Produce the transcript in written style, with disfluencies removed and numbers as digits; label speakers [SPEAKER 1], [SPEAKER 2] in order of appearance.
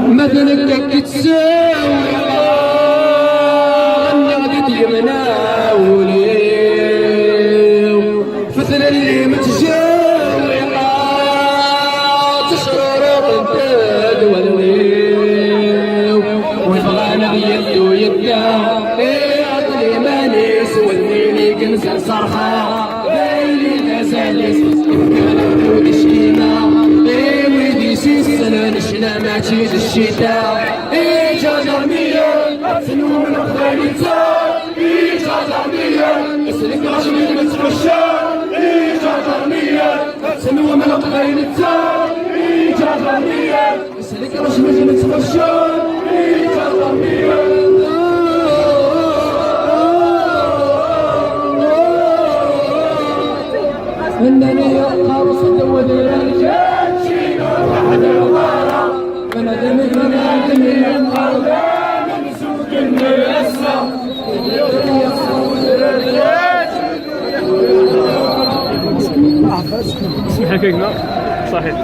[SPEAKER 1] مثلك كتساوي غنى يمنا وليو مثل اللي متجاوي تشرر قداد وليو ويبغانا بيدو يدا عقلي مانيس والميني كنزل صرخة بايلي غزاليس كانت ودي شكينا نشنا ما تجيز الشتاء إيجا جرمية سنو من الخليطة إيجا جرمية اسلك رجلي متمشى إيجا جرمية سنو من الخليطة إيجا جرمية اسلك رجلي متمشى إيجا جرمية إنني قارص الدود الرجال شينو واحد الغارة من أدمي الأرض من سوق الميسر
[SPEAKER 2] اسمح لك صحيح